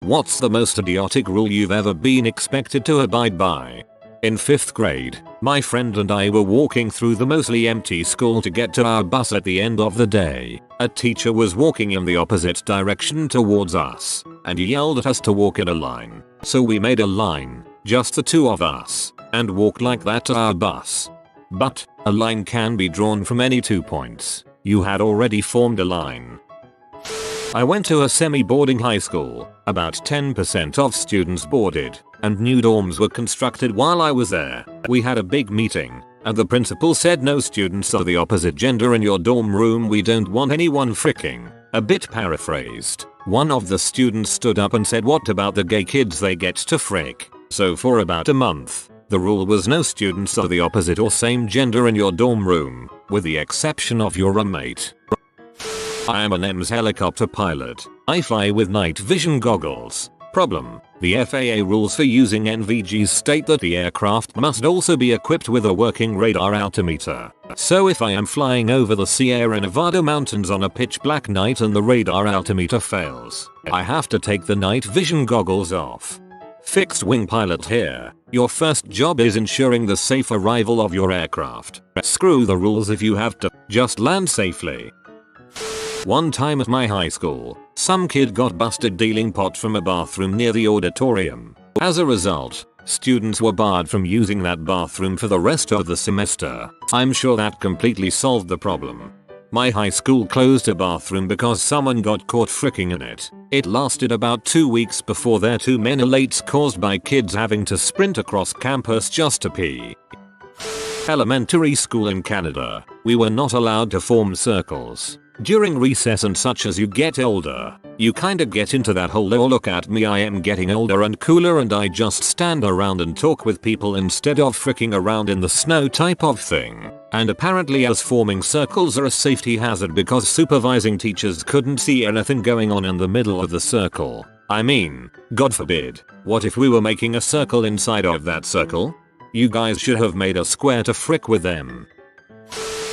What's the most idiotic rule you've ever been expected to abide by? In 5th grade, my friend and I were walking through the mostly empty school to get to our bus at the end of the day. A teacher was walking in the opposite direction towards us, and yelled at us to walk in a line. So we made a line, just the two of us, and walked like that to our bus. But, a line can be drawn from any 2 points. You had already formed a line. I went to a semi-boarding high school. About 10% of students boarded, and new dorms were constructed while I was there. We had a big meeting, and the principal said no students of the opposite gender in your dorm room, we don't want anyone fricking. A bit paraphrased. One of the students stood up and said, what about the gay kids, they get to frick. So for about a month, the rule was no students of the opposite or same gender in your dorm room, with the exception of your roommate. I am an EMS helicopter pilot. I fly with night vision goggles. Problem: the FAA rules for using NVGs state that the aircraft must also be equipped with a working radar altimeter. So if I am flying over the Sierra Nevada mountains on a pitch black night and the radar altimeter fails, I have to take the night vision goggles off. Fixed wing pilot here. Your first job is ensuring the safe arrival of your aircraft. Screw the rules if you have to. Just land safely. One time at my high school, some kid got busted dealing pot from a bathroom near the auditorium. As a result, students were barred from using that bathroom for the rest of the semester. I'm sure that completely solved the problem. My high school closed a bathroom because someone got caught fricking in it. It lasted about 2 weeks before there were too many lates caused by kids having to sprint across campus just to pee. Elementary school in Canada, we were not allowed to form circles. During recess and such. As you get older, you kinda get into that whole oh look at me, I am getting older and cooler and I just stand around and talk with people instead of fricking around in the snow type of thing. And apparently as forming circles are a safety hazard because supervising teachers couldn't see anything going on in the middle of the circle. I mean, God forbid, what if we were making a circle inside of that circle? You guys should have made a square to frick with them.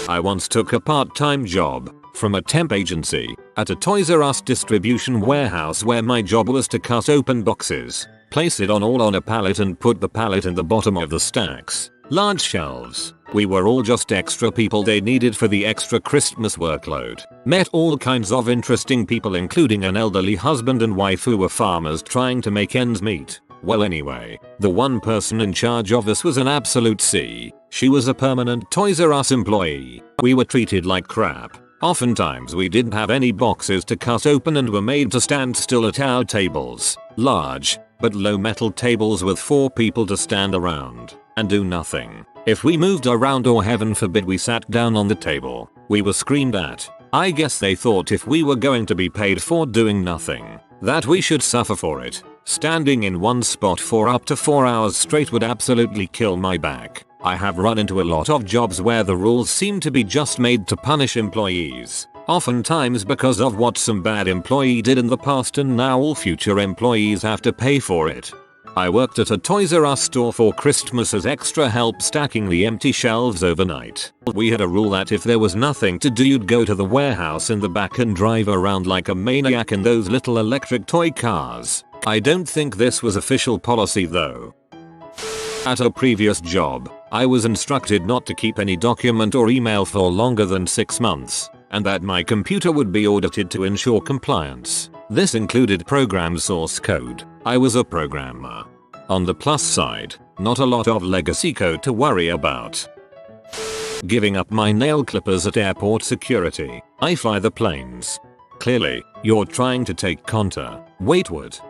I once took a part-time job from a temp agency at a Toys R Us distribution warehouse where my job was to cut open boxes, place it all on a pallet and put the pallet in the bottom of the stacks. Large shelves. We were all just extra people they needed for the extra Christmas workload. Met all kinds of interesting people including an elderly husband and wife who were farmers trying to make ends meet. Well anyway, the one person in charge of us was an absolute C. She was a permanent Toys R Us employee. We were treated like crap. Oftentimes we didn't have any boxes to cut open and were made to stand still at our tables. Large, but low metal tables with 4 people to stand around and do nothing. If we moved around or heaven forbid we sat down on the table, we were screamed at. I guess they thought if we were going to be paid for doing nothing, that we should suffer for it. Standing in one spot for up to 4 hours straight would absolutely kill my back. I have run into a lot of jobs where the rules seem to be just made to punish employees. Oftentimes because of what some bad employee did in the past and now all future employees have to pay for it. I worked at a Toys R Us store for Christmas as extra help stacking the empty shelves overnight. We had a rule that if there was nothing to do you'd go to the warehouse in the back and drive around like a maniac in those little electric toy cars. I don't think this was official policy though. At a previous job, I was instructed not to keep any document or email for longer than 6 months, and that my computer would be audited to ensure compliance. This included program source code. I was a programmer. On the plus side, not a lot of legacy code to worry about. Giving up my nail clippers at airport security. I fly the planes. Clearly, you're trying to take Conta. Wait, what?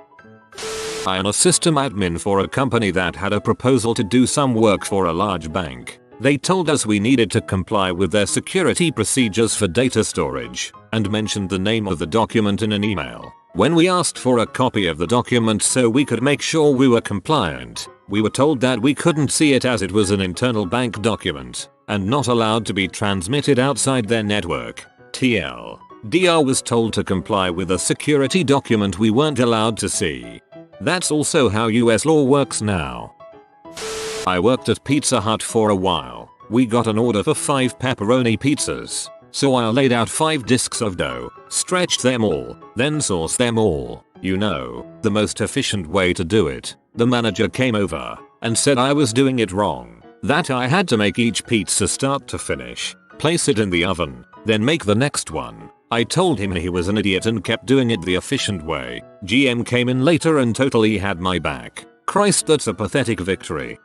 I am a system admin for a company that had a proposal to do some work for a large bank. They told us we needed to comply with their security procedures for data storage, and mentioned the name of the document in an email. When we asked for a copy of the document so we could make sure we were compliant, we were told that we couldn't see it as it was an internal bank document, and not allowed to be transmitted outside their network. TL. DR was told to comply with a security document we weren't allowed to see. That's also how US law works now. I worked at Pizza Hut for a while. We got an order for 5 pepperoni pizzas. So I laid out 5 discs of dough, stretched them all, then sauced them all. You know, the most efficient way to do it. The manager came over and said I was doing it wrong. That I had to make each pizza start to finish, place it in the oven, then make the next one. I told him he was an idiot and kept doing it the efficient way. GM came in later and totally had my back. Christ, that's a pathetic victory.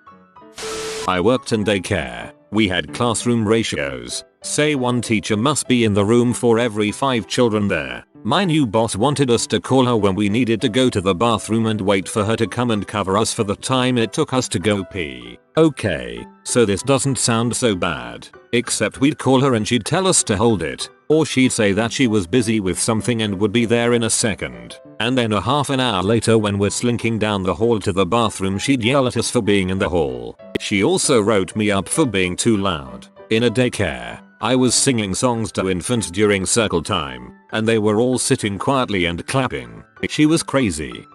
I worked in daycare. We had classroom ratios. Say one teacher must be in the room for every 5 children there. My new boss wanted us to call her when we needed to go to the bathroom and wait for her to come and cover us for the time it took us to go pee. Okay, so this doesn't sound so bad. Except we'd call her and she'd tell us to hold it. Or she'd say that she was busy with something and would be there in a second. And then a half an hour later when we're slinking down the hall to the bathroom she'd yell at us for being in the hall. She also wrote me up for being too loud. In a daycare, I was singing songs to infants during circle time, and they were all sitting quietly and clapping. She was crazy.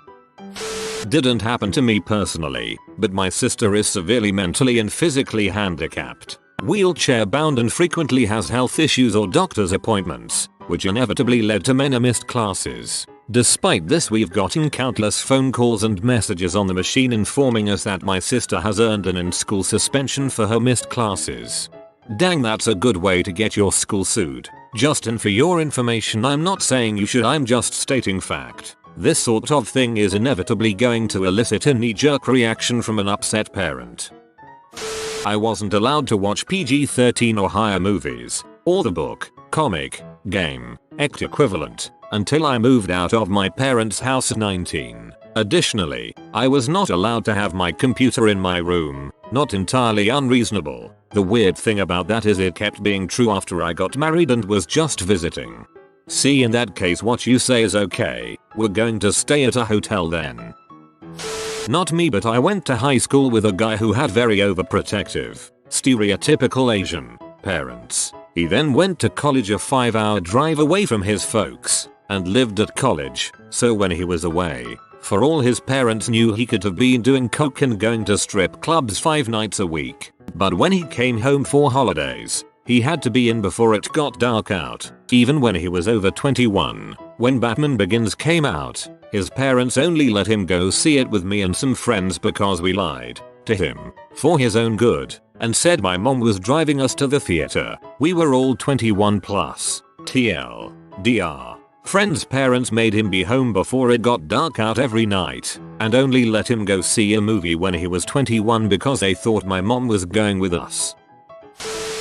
Didn't happen to me personally, but my sister is severely mentally and physically handicapped, wheelchair bound and frequently has health issues or doctor's appointments, which inevitably led to many missed classes. Despite this, we've gotten countless phone calls and messages on the machine informing us that my sister has earned an in-school suspension for her missed classes. Dang, that's a good way to get your school sued. Justin, for your information, I'm not saying you should, I'm just stating fact. This sort of thing is inevitably going to elicit a knee-jerk reaction from an upset parent. I wasn't allowed to watch PG-13 or higher movies, or the book, comic, game, act equivalent, until I moved out of my parents' house at 19. Additionally, I was not allowed to have my computer in my room. Not entirely unreasonable. The weird thing about that is it kept being true after I got married and was just visiting. See, in that case what you say is okay. We're going to stay at a hotel then. Not me, but I went to high school with a guy who had very overprotective, stereotypical Asian parents. He then went to college a 5-hour drive away from his folks and lived at college, so when he was away, for all his parents knew, he could have been doing coke and going to strip clubs 5 nights a week. But when he came home for holidays, he had to be in before it got dark out. Even when he was over 21, when Batman Begins came out, his parents only let him go see it with me and some friends because we lied to him for his own good and said my mom was driving us to the theater. We were all 21 plus. TLDR. Friends' parents made him be home before it got dark out every night and only let him go see a movie when he was 21 because they thought my mom was going with us.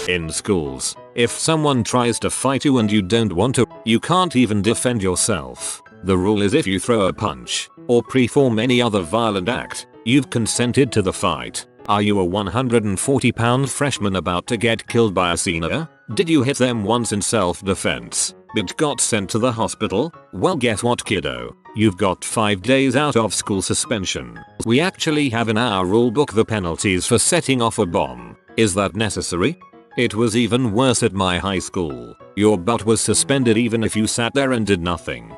In schools, if someone tries to fight you and you don't want to, you can't even defend yourself. The rule is if you throw a punch or perform any other violent act, you've consented to the fight. Are you a 140-pound freshman about to get killed by a senior? Did you hit them once in self-defense but got sent to the hospital? Well, guess what, kiddo? You've got 5 days out of school suspension. We actually have in our rulebook the penalties for setting off a bomb. Is that necessary? It was even worse at my high school. Your butt was suspended even if you sat there and did nothing.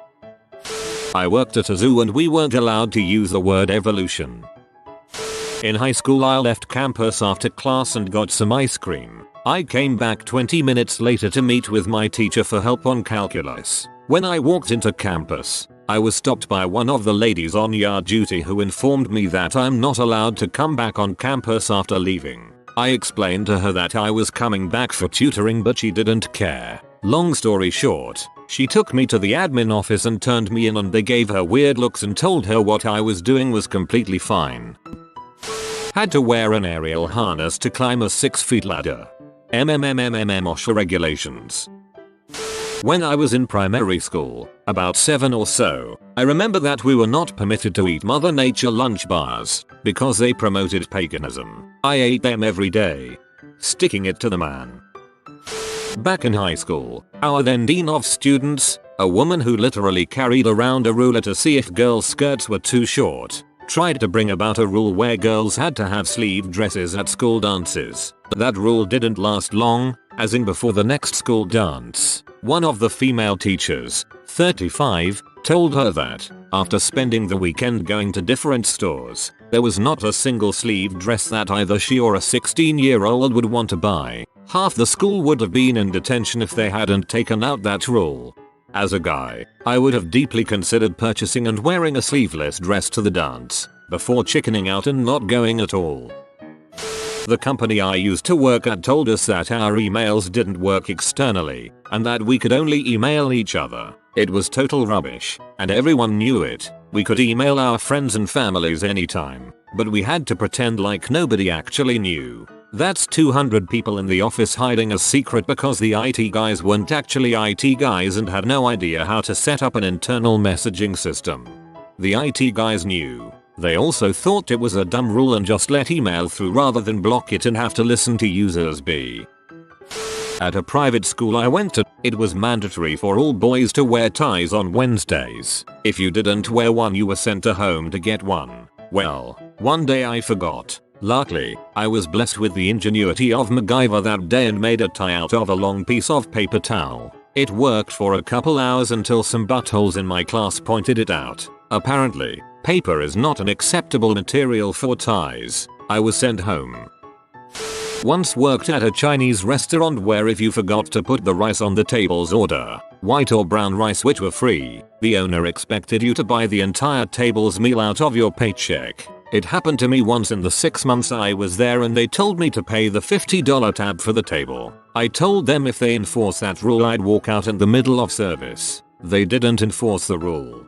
I worked at a zoo and we weren't allowed to use the word evolution. In high school, I left campus after class and got some ice cream. I came back 20 minutes later to meet with my teacher for help on calculus. When I walked into campus, I was stopped by one of the ladies on yard duty who informed me that I'm not allowed to come back on campus after leaving. I explained to her that I was coming back for tutoring, but she didn't care. Long story short, she took me to the admin office and turned me in, and they gave her weird looks and told her what I was doing was completely fine. Had to wear an aerial harness to climb a 6-foot ladder. OSHA regulations. When I was in primary school, about 7 or so, I remember that we were not permitted to eat Mother Nature lunch bars because they promoted paganism. I ate them every day. Sticking it to the man. Back in high school, our then dean of students, a woman who literally carried around a ruler to see if girls' skirts were too short, tried to bring about a rule where girls had to have sleeve dresses at school dances. That rule didn't last long, as in before the next school dance, one of the female teachers, 35, told her that, after spending the weekend going to different stores, there was not a single sleeve dress that either she or a 16-year-old would want to buy. Half the school would have been in detention if they hadn't taken out that rule. As a guy, I would have deeply considered purchasing and wearing a sleeveless dress to the dance, before chickening out and not going at all. The company I used to work at told us that our emails didn't work externally, and that we could only email each other. It was total rubbish, and everyone knew it. We could email our friends and families anytime, but we had to pretend like nobody actually knew. That's 200 people in the office hiding a secret because the IT guys weren't actually IT guys and had no idea how to set up an internal messaging system. The IT guys knew. They also thought it was a dumb rule and just let email through rather than block it and have to listen to users be. At a private school I went to, it was mandatory for all boys to wear ties on Wednesdays. If you didn't wear one, you were sent to home to get one. Well, one day I forgot. Luckily, I was blessed with the ingenuity of MacGyver that day and made a tie out of a long piece of paper towel. It worked for a couple hours until some buttholes in my class pointed it out. Apparently, paper is not an acceptable material for ties. I was sent home. Once worked at a Chinese restaurant where if you forgot to put the rice on the table's order, white or brown rice which were free, the owner expected you to buy the entire table's meal out of your paycheck. It happened to me once in the 6 months I was there and they told me to pay the $50 tab for the table. I told them if they enforce that rule I'd walk out in the middle of service. They didn't enforce the rule.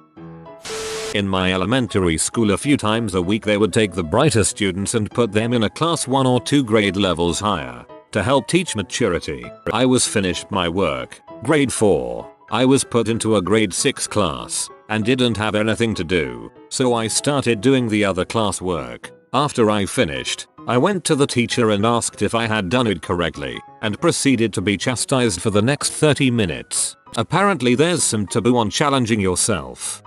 In my elementary school a few times a week they would take the brighter students and put them in a class 1 or 2 grade levels higher to help teach maturity. I was finished my work, grade 4. I was put into a grade 6 class and didn't have anything to do, so I started doing the other class work. After I finished, I went to the teacher and asked if I had done it correctly and proceeded to be chastised for the next 30 minutes. Apparently there's some taboo on challenging yourself.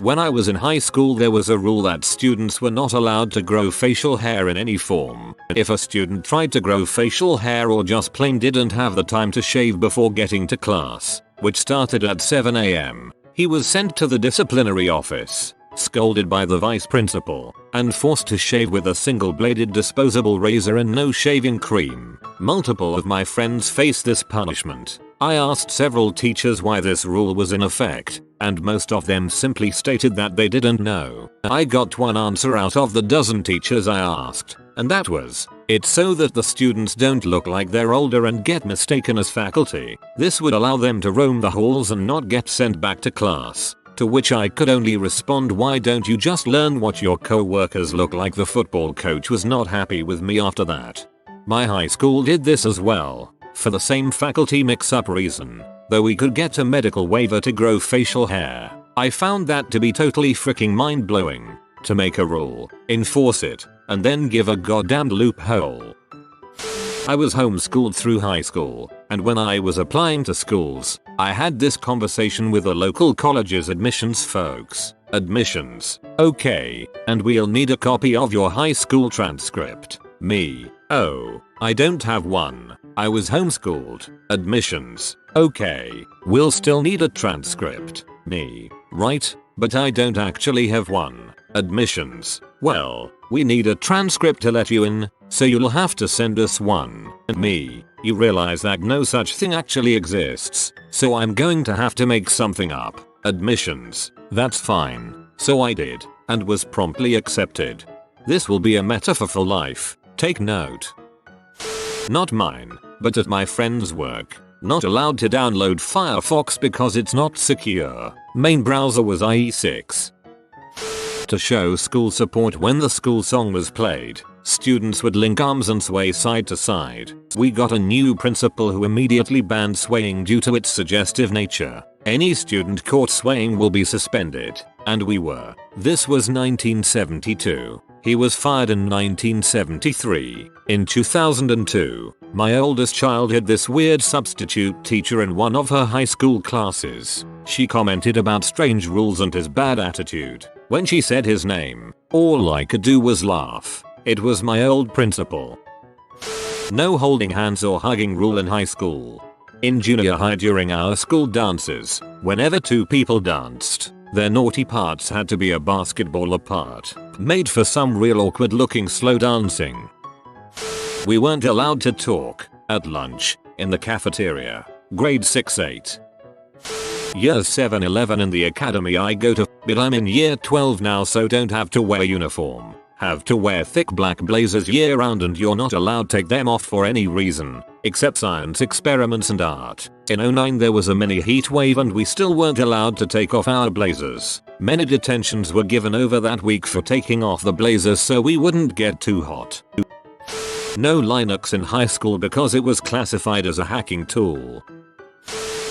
When I was in high school there was a rule that students were not allowed to grow facial hair in any form. If a student tried to grow facial hair or just plain didn't have the time to shave before getting to class, which started at 7 AM, he was sent to the disciplinary office, scolded by the vice principal, and forced to shave with a single-bladed disposable razor and no shaving cream. Multiple of my friends faced this punishment. I asked several teachers why this rule was in effect, and most of them simply stated that they didn't know. I got one answer out of the dozen teachers I asked, and that was, it's so that the students don't look like they're older and get mistaken as faculty. This would allow them to roam the halls and not get sent back to class. To which I could only respond, why don't you just learn what your co-workers look like? The football coach was not happy with me after that. My high school did this as well, for the same faculty mix-up reason, though we could get a medical waiver to grow facial hair. I found that to be totally freaking mind-blowing. To make a rule, enforce it, and then give a goddamn loophole. I was homeschooled through high school, and when I was applying to schools, I had this conversation with the local college's admissions folks. Admissions, okay, and we'll need a copy of your high school transcript. Me, oh, I don't have one. I was homeschooled. Admissions, okay, we'll still need a transcript. Me, right, but I don't actually have one. Admissions, well, we need a transcript to let you in, so you'll have to send us one. And me, you realize that no such thing actually exists, so I'm going to have to make something up. Admissions, that's fine. So I did, and was promptly accepted. This will be a metaphor for life, take note. Not mine, but at my friend's work. Not allowed to download Firefox because it's not secure. Main browser was IE6. To show school support when the school song was played, students would link arms and sway side to side. We got a new principal who immediately banned swaying due to its suggestive nature. Any student caught swaying will be suspended, and we were. This was 1972. He was fired in 1973. In 2002, my oldest child had this weird substitute teacher in one of her high school classes. She commented about strange rules and his bad attitude. When she said his name, all I could do was laugh. It was my old principal. No holding hands or hugging rule in high school. In junior high during our school dances, whenever two people danced, their naughty parts had to be a basketball apart, made for some real awkward looking slow dancing. We weren't allowed to talk, at lunch, in the cafeteria. Grade 6-8. Years 7-11 in the academy I go to, but I'm in year 12 now, so don't have to wear uniform. Have to wear thick black blazers year round, and you're not allowed to take them off for any reason, except science experiments and art. In '09 there was a mini heat wave and we still weren't allowed to take off our blazers. Many detentions were given over that week for taking off the blazers so we wouldn't get too hot. No Linux in high school because it was classified as a hacking tool.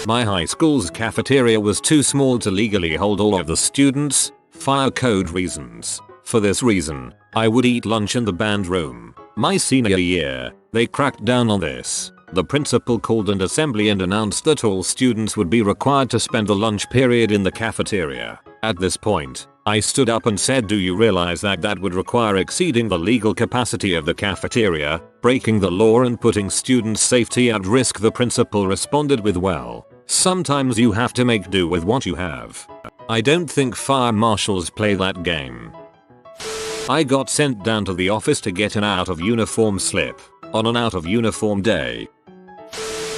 My high school's cafeteria was too small to legally hold all of the students, fire code reasons. For this reason, I would eat lunch in the band room. My senior year, they cracked down on this. The principal called an assembly and announced that all students would be required to spend the lunch period in the cafeteria. At this point, I stood up and said, "Do you realize that would require exceeding the legal capacity of the cafeteria, breaking the law and putting students' safety at risk?" The principal responded with, "Well, sometimes you have to make do with what you have." I don't think fire marshals play that game. I got sent down to the office to get an out of uniform slip on an out of uniform day.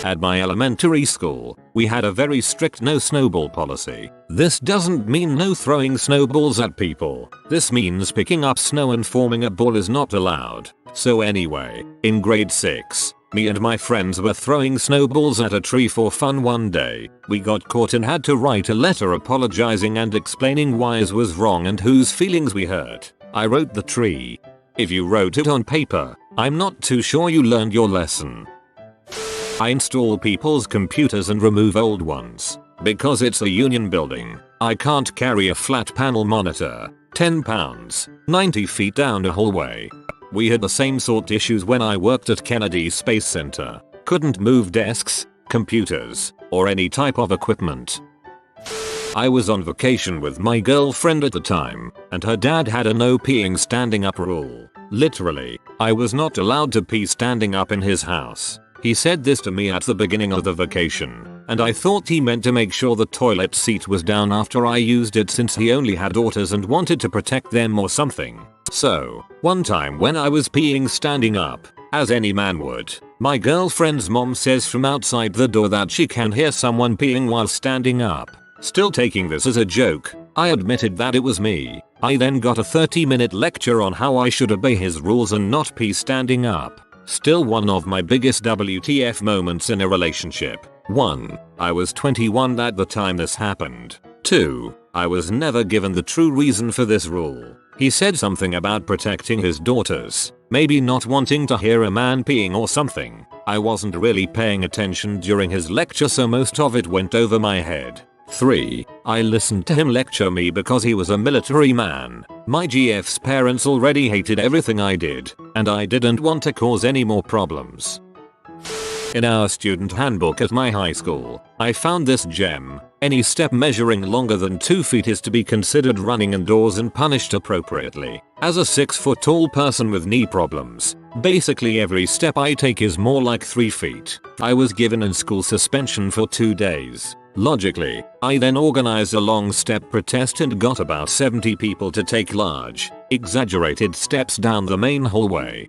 At my elementary school, we had a very strict no snowball policy. This doesn't mean no throwing snowballs at people. This means picking up snow and forming a ball is not allowed. So anyway, in grade 6, me and my friends were throwing snowballs at a tree for fun one day. We got caught and had to write a letter apologizing and explaining why it was wrong and whose feelings we hurt. I wrote the tree. If you wrote it on paper, I'm not too sure you learned your lesson. I install people's computers and remove old ones. Because it's a union building, I can't carry a flat panel monitor, 10 pounds, 90 feet down a hallway. We had the same sort issues when I worked at Kennedy Space Center. Couldn't move desks, computers, or any type of equipment. I was on vacation with my girlfriend at the time, and her dad had a no peeing standing up rule. Literally, I was not allowed to pee standing up in his house. He said this to me at the beginning of the vacation, and I thought he meant to make sure the toilet seat was down after I used it, since he only had daughters and wanted to protect them or something. So, one time when I was peeing standing up, as any man would, my girlfriend's mom says from outside the door that she can hear someone peeing while standing up. Still taking this as a joke, I admitted that it was me. I then got a 30-minute lecture on how I should obey his rules and not pee standing up. Still one of my biggest WTF moments in a relationship. 1. I was 21 at the time this happened. 2. I was never given the true reason for this rule. He said something about protecting his daughters, maybe not wanting to hear a man peeing or something. I wasn't really paying attention during his lecture, so most of it went over my head. 3. I listened to him lecture me because he was a military man. My GF's parents already hated everything I did, and I didn't want to cause any more problems. In our student handbook at my high school, I found this gem. Any step measuring longer than 2 feet is to be considered running indoors and punished appropriately. As a 6-foot tall person with knee problems, basically every step I take is more like 3 feet. I was given in school suspension for 2 days. Logically, I then organized a long step protest and got about 70 people to take large, exaggerated steps down the main hallway.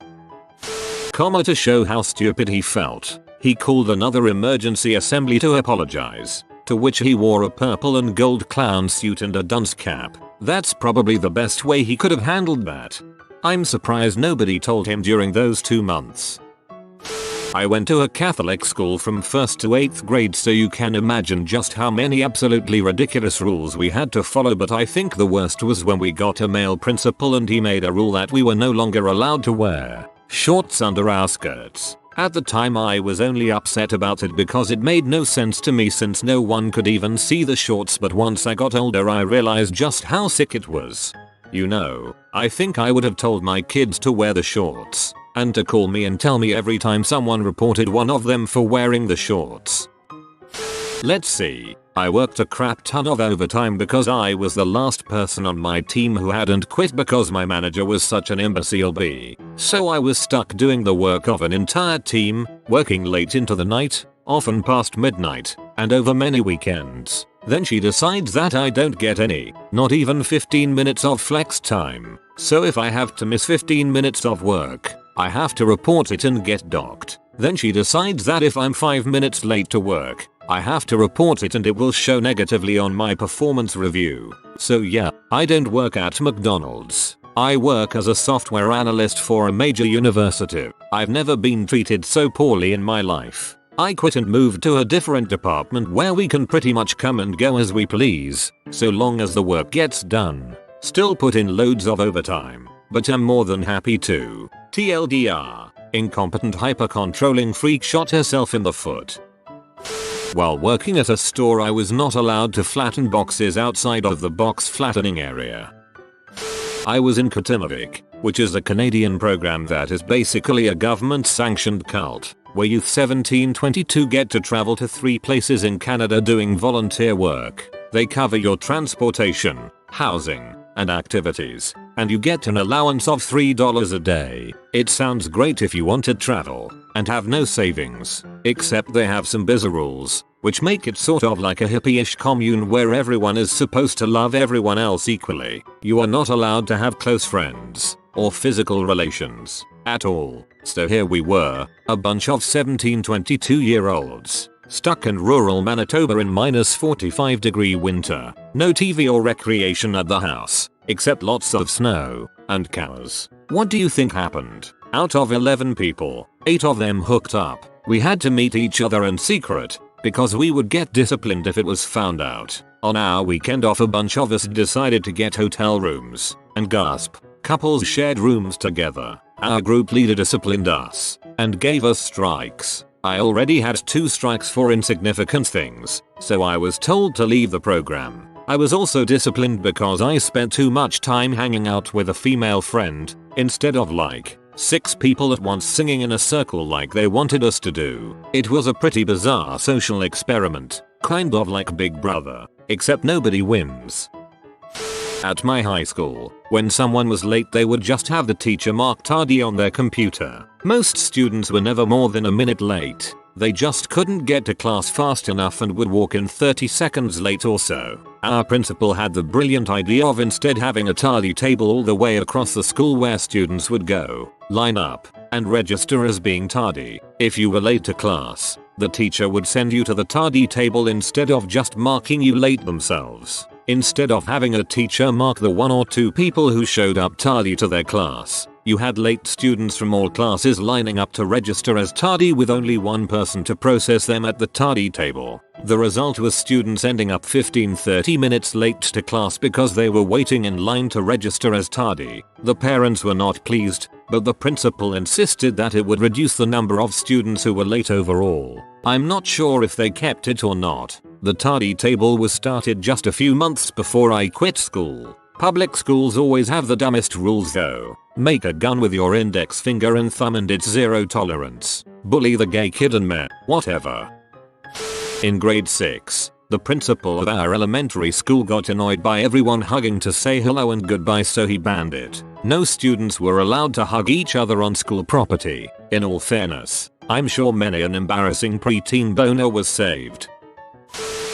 To show how stupid he felt, he called another emergency assembly to apologize, to which he wore a purple and gold clown suit and a dunce cap. That's probably the best way he could have handled that. I'm surprised nobody told him during those 2 months. I went to a Catholic school from 1st to 8th grade, so you can imagine just how many absolutely ridiculous rules we had to follow, but I think the worst was when we got a male principal and he made a rule that we were no longer allowed to wear shorts under our skirts. At the time I was only upset about it because it made no sense to me since no one could even see the shorts, but once I got older I realized just how sick it was. You know, I think I would have told my kids to wear the shorts, and to call me and tell me every time someone reported one of them for wearing the shorts. Let's see, I worked a crap ton of overtime because I was the last person on my team who hadn't quit because my manager was such an imbecile bee. So I was stuck doing the work of an entire team, working late into the night, often past midnight, and over many weekends. Then she decides that I don't get any, not even 15 minutes of flex time. So if I have to miss 15 minutes of work, I have to report it and get docked. Then she decides that if I'm 5 minutes late to work, I have to report it and it will show negatively on my performance review. So yeah, I don't work at McDonald's. I work as a software analyst for a major university. I've never been treated so poorly in my life. I quit and moved to a different department where we can pretty much come and go as we please, so long as the work gets done. Still put in loads of overtime, but I'm more than happy to. TLDR, incompetent hyper-controlling freak shot herself in the foot. While working at a store, I was not allowed to flatten boxes outside of the box flattening area. I was in Katimavik, which is a Canadian program that is basically a government-sanctioned cult, where youth 17-22 get to travel to 3 places in Canada doing volunteer work. They cover your transportation, housing, and activities, and you get an allowance of $3 a day. It sounds great if you want to travel and have no savings, except they have some bizarre rules, which make it sort of like a hippie-ish commune where everyone is supposed to love everyone else equally. You are not allowed to have close friends or physical relations at all. So here we were, a bunch of 17-22-year-olds, stuck in rural Manitoba in -45-degree winter. No TV or recreation at the house, except lots of snow and cows. What do you think happened? Out of 11 people, 8 of them hooked up. We had to meet each other in secret, because we would get disciplined if it was found out. On our weekend off, a bunch of us decided to get hotel rooms, and gasp, couples shared rooms together. Our group leader disciplined us and gave us strikes. I already had 2 strikes for insignificant things, so I was told to leave the program. I was also disciplined because I spent too much time hanging out with a female friend, instead of like 6 people at once singing in a circle like they wanted us to do. It was a pretty bizarre social experiment, kind of like Big Brother, except nobody wins. At my high school, when someone was late, they would just have the teacher mark tardy on their computer. Most students were never more than a minute late. They just couldn't get to class fast enough and would walk in 30 seconds late or so. Our principal had the brilliant idea of instead having a tardy table all the way across the school where students would go, line up, and register as being tardy. If you were late to class, the teacher would send you to the tardy table instead of just marking you late themselves. Instead of having a teacher mark the 1 or 2 people who showed up tardy to their class, you had late students from all classes lining up to register as tardy with only one person to process them at the tardy table. The result was students ending up 15-30 minutes late to class because they were waiting in line to register as tardy. The parents were not pleased, but the principal insisted that it would reduce the number of students who were late overall. I'm not sure if they kept it or not. The tardy table was started just a few months before I quit school. Public schools always have the dumbest rules though. Make a gun with your index finger and thumb and it's 0 tolerance. Bully the gay kid and meh, whatever. In grade 6, the principal of our elementary school got annoyed by everyone hugging to say hello and goodbye, so he banned it. No students were allowed to hug each other on school property. In all fairness, I'm sure many an embarrassing preteen boner was saved.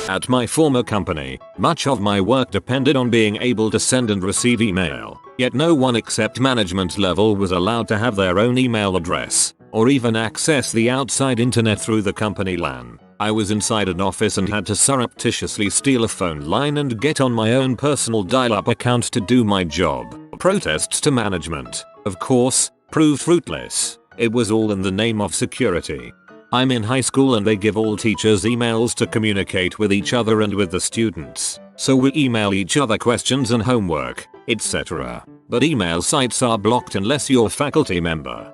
At my former company, much of my work depended on being able to send and receive email, yet no one except management level was allowed to have their own email address, or even access the outside internet through the company LAN. I was inside an office and had to surreptitiously steal a phone line and get on my own personal dial-up account to do my job. Protests to management, of course, proved fruitless. It was all in the name of security. I'm in high school and they give all teachers emails to communicate with each other and with the students. So we email each other questions and homework, etc. But email sites are blocked unless you're a faculty member.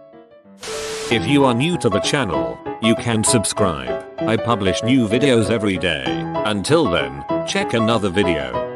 If you are new to the channel, you can subscribe. I publish new videos every day. Until then, check another video.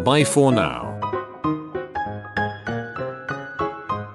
Bye for now.